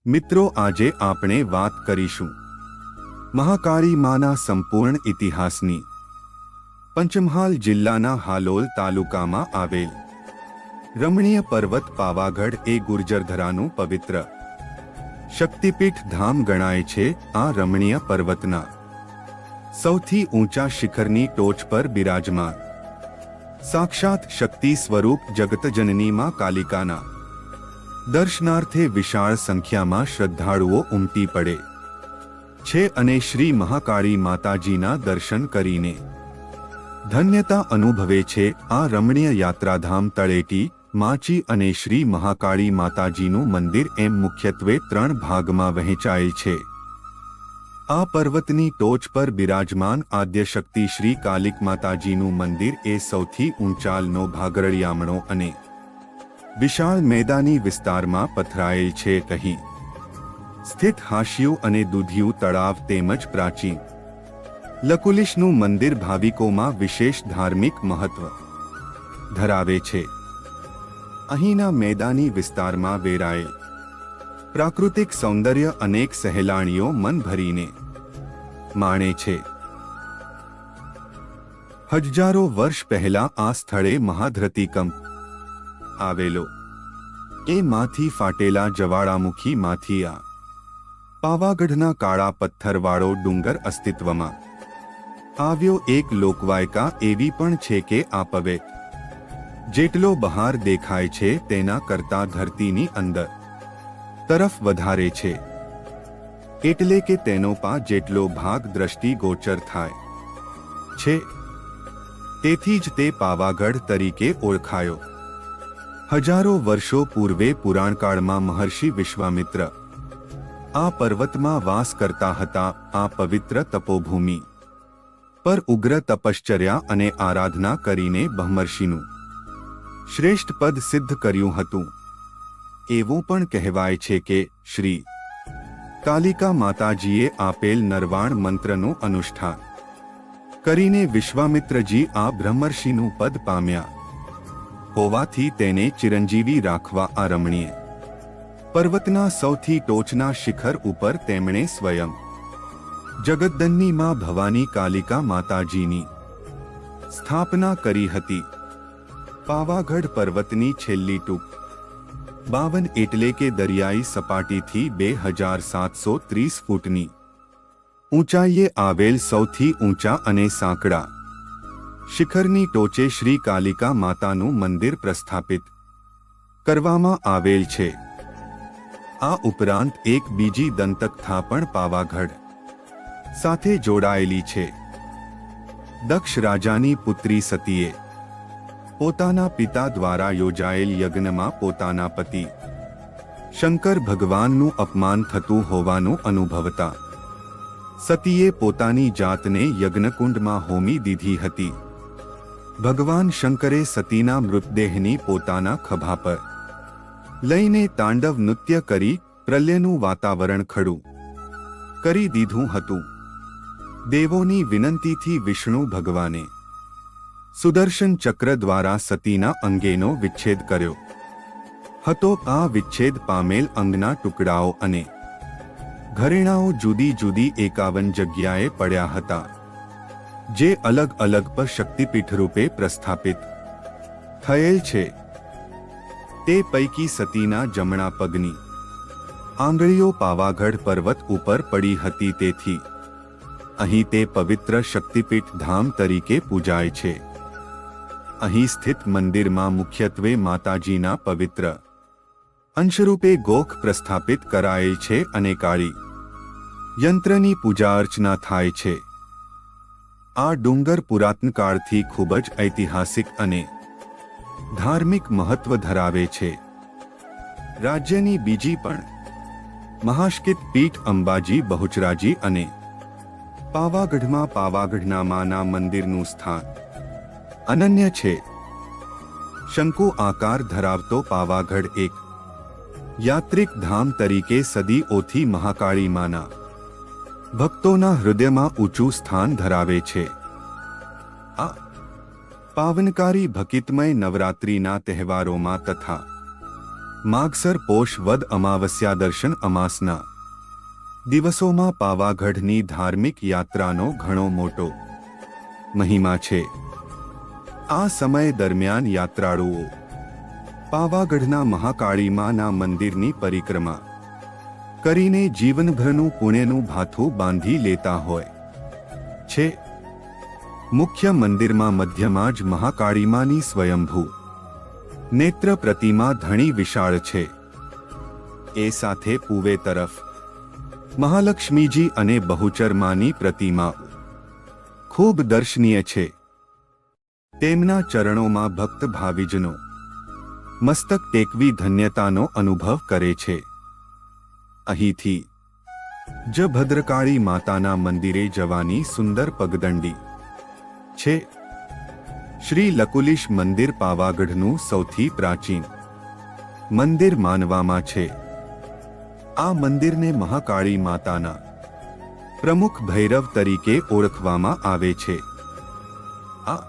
મિત્રો, આજે આપણે વાત કરીશું મહાકાળી માના સંપૂર્ણ ઇતિહાસની। પંચમહાલ જિલ્લાના હાલોલ તાલુકામાં આવેલ રમણીય પર્વત પાવાગઢ એ ગુર્જરધરાનું પવિત્ર શક્તિપીઠ ધામ ગણાય છે। આ રમણીય પર્વતના સૌથી ઊંચા શિખરની ટોચ પર બિરાજમાન સાક્ષાત શક્તિ સ્વરૂપ જગતજનની માં કાલિકાના દર્શનાર્થે વિશાળ સંખ્યામાં શ્રદ્ધાળુઓ ઉમટી પડે છે અને શ્રી મહાકાળી માતાજીના દર્શન કરીને ધન્યતા અનુભવે છે। આ રમણીય યાત્રાધામ તળેટી, માચી અને શ્રી મહાકાળી માતાજીનું મંદિર એમ મુખ્યત્વે 3 ભાગમાં વહેંચાયેલ છે। આ પર્વતની ટોચ પર બિરાજમાન આદ્યશક્તિ શ્રી કાલિક માતાજીનું મંદિર એ સૌથી ઊંચાલનો ભાગરળિયામણો અને વિશાળ મેદાની વિસ્તારમાં પથરાયેલ છે। અહીં સ્થિત હાશિયું અને દૂધિયું તળાવ તેમજ પ્રાચીન લકુલિશનું મંદિર ભાવિકોમાં વિશેષ ધાર્મિક મહત્વ ધરાવે છે। અહીંના મેદાની વિસ્તારમાં વેરાયેલ પ્રાકૃતિક સૌંદર્ય અનેક સહેલાણીઓ મન ભરીને માણે છે। હજારો વર્ષ પહેલા આ સ્થળે મહાધરતીકંપ આવેલો એ માંથી ફાટેલા જવાળામુખી માંથી આ પાવાગઢના કાળા પથ્થરવાળો ડુંગર અસ્તિત્વમાં આવ્યો। એક લોકવાયકા એવી પણ છે કે આ પર્વત જેટલો બહાર દેખાય છે તેના કરતાં ધરતીની અંદર તરફ વધારે છે, એટલે કે તેનો પા જેટલો ભાગ દ્રષ્ટિગોચર થાય છે, તેથી જ તે પાવાગઢ તરીકે ઓળખાયો। હજારો વર્ષો પૂર્વે પુરાણકાળમાં મહર્ષિ વિશ્વામિત્ર આ પર્વતમાં વાસ કરતા હતા। આ પવિત્ર તપોભૂમિ પર ઉગ્ર તપશ્ચર્યા અને આરાધના કરીને બ્રહ્મર્ષિનું શ્રેષ્ઠ પદ સિદ્ધ કર્યું હતું। એવું પણ કહેવાય છે કે શ્રી કાલિકા માતાજીએ આપેલ નરવાણ મંત્રનું અનુષ્ઠાન કરીને વિશ્વામિત્રજી આ બ્રહ્મર્ષિનું પદ પામ્યા હોવાથી તેને ચિરંજીવી રાખવા આ રમણીય પર્વતના સૌથી ટોચના શિખર ઉપર તેમણે સ્વયં જગતજનની માં ભવાની કાલિકા માતાજીની સ્થાપના કરી હતી। પાવાગઢ પર્વતની છેલ્લી ટૂંક 52 એટલે કે દરિયાઈ સપાટીથી 2730 ફૂટની ઊંચાઈએ આવેલ સૌથી ઊંચા અને સાંકડા શિખરની ટોચે શ્રી કાલિકા માતાનું મંદિર પ્રસ્થાપિત કરવામાં આવેલ છે। આ ઉપરાંત એક બીજી દંતકથા પણ પાવાગઢ સાથે જોડાયેલી છે। દક્ષ રાજાની પુત્રી સતીએ પોતાના પિતા દ્વારા યોજાયેલ યજ્ઞમાં પોતાના પતિ શંકર ભગવાનનું અપમાન થતું હોવાનું અનુભવતા સતીએ પોતાની જાતને યજ્ઞકુંડમાં હોમી દીધી હતી। ભગવાન શંકરે સતીના મૃતદેહની પોતાના ખભા પર લઈને તાંડવ નૃત્ય કરી પ્રલયનું વાતાવરણ ખડું કરી દીધું હતું। દેવોની વિનંતીથી વિષ્ણુ ભગવાને સુદર્શન ચક્ર દ્વારા સતીના અંગેનો વિચ્છેદ કર્યો હતો। આ વિચ્છેદ પામેલ અંગના ટુકડાઓ અને ઘરેણાઓ જુદી જુદી 51 જગ્યાએ પડ્યા હતા, જે અલગ અલગ પર શક્તિપીઠ રૂપે પ્રસ્થાપિત થયેલ છે। તે પૈકી સતીના જમણા પગની આંગળીઓ પાવાગઢ પર્વત ઉપર પડી હતી, તેથી અહીં તે પવિત્ર શક્તિપીઠ ધામ તરીકે પૂજાય છે। અહીં સ્થિત મંદિરમાં મુખ્યત્વે માતાજીના પવિત્ર અંશરૂપે ગોખ પ્રસ્થાપિત કરાયેલ છે અને કાળી યંત્રની પૂજા અર્ચના થાય છે। આ ડુંગર પુરાતન કાળથી ખૂબ જ ઐતિહાસિક અને ધાર્મિક મહત્વ ધરાવે છે। રાજ્યની બીજી પણ મહાશ્કિત પીઠ અંબાજી, બહુચરાજી અને પાવાગઢમાં પાવાગઢના માના મંદિરનું સ્થાન અનન્ય છે। શંકુ આકાર ધરાવતો પાવાગઢ એક યાત્રિક ધામ તરીકે સદીઓથી મહાકાળી માના ભક્તોના હૃદયમાં ઊંચું સ્થાન ધરાવે છે। આ પાવનકારી ભક્તિમય નવરાત્રિના તહેવારોમાં તથા માગસર પોષ વદ અમાવસ્યા દર્શન અમાસના દિવસોમાં પાવાગઢની ધાર્મિક યાત્રાનો ઘણો મોટો મહિમા છે. આ સમય દરમિયાન યાત્રાળુઓ પાવાગઢના મહાકાળી માના મંદિરની પરિક્રમા કરીને જીવનભરનું પુણ્યનું ભાથું બાંધી લેતા હોય છે. મુખ્ય મંદિરમાં મધ્યમાં જ મહાકાળી માની સ્વયંભૂ નેત્ર પ્રતિમા ઘણી વિશાળ છે. એ સાથે પૂવે તરફ મહાલક્ષ્મીજી અને બહુચર માની પ્રતિમા ખૂબ દર્શનીય છે. તેમના ચરણોમાં ભક્ત ભાવિજનો મસ્તક ટેકવી ધન્યતાનો અનુભવ કરે છે. અહીંથી જ ભદ્રકાળી માતાના મંદિરે જવાની સુંદર પગદંડી છે. શ્રી લકુલિશ મંદિર પાવાગઢનું સૌથી પ્રાચીન મંદિર માનવામાં છે. આ મંદિરને મહાકાળી માતાના પ્રમુખ ભૈરવ તરીકે ઓળખવામાં આવે છે. આ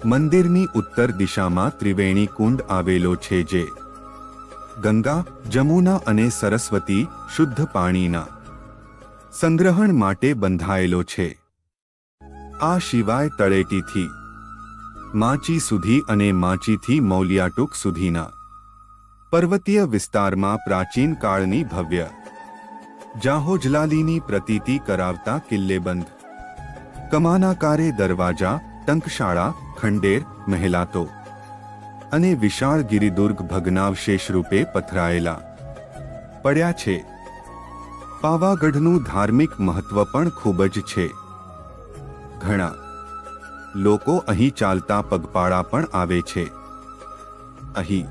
મંદિરની ઉત્તર દિશામાં ત્રિવેણી કુંડ આવેલો છે, જે ગંગા, જમુના અને સરસ્વતી શુદ્ધ પાણીના સંગ્રહણ માટે બંધાયેલો છે. આ સિવાય તળેટીથી માચી સુધી અને માચીથી મૌલિયાટુક સુધીના પર્વતીય વિસ્તારમાં પ્રાચીન કાળની ભવ્ય જાહોજલાલીની પ્રતીતિ કરાવતા કિલ્લેબંધ, કમાનાકારે દરવાજા, ટંકશાળા, ખંડેર, મહેલાતો અને વિશાળ ગિરિદુર્ગ ભગ્નાવશેષ રૂપે પથરાયેલા પડ્યા છે. પાવાગઢનું ધાર્મિક મહત્વ પણ ખૂબ જ છે. ઘણા લોકો અહીં ચાલતા પગપાળા પણ આવે છે. અહીં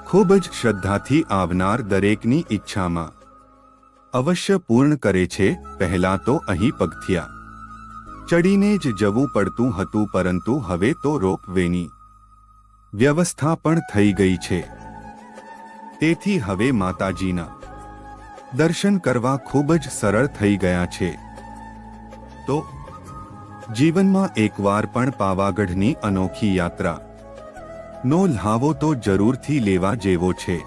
ખૂબ જ શ્રદ્ધાથી આવનાર દરેકની ઈચ્છામાં અવશ્ય પૂર્ણ કરે છે. પહેલા તો અહીં પગથિયા ચડીને જ જવું પડતું હતું, પરંતુ હવે તો રોપવેની વ્યવસ્થા પણ થઈ ગઈ છે. તેથી હવે માતાજીના દર્શન કરવા ખૂબ જ સરળ થઈ ગયા છે. તો જીવનમાં એકવાર પણ પાવાગઢની અનોખી યાત્રા નો લ્હાવો તો જરૂરથી લેવા જેવો છે.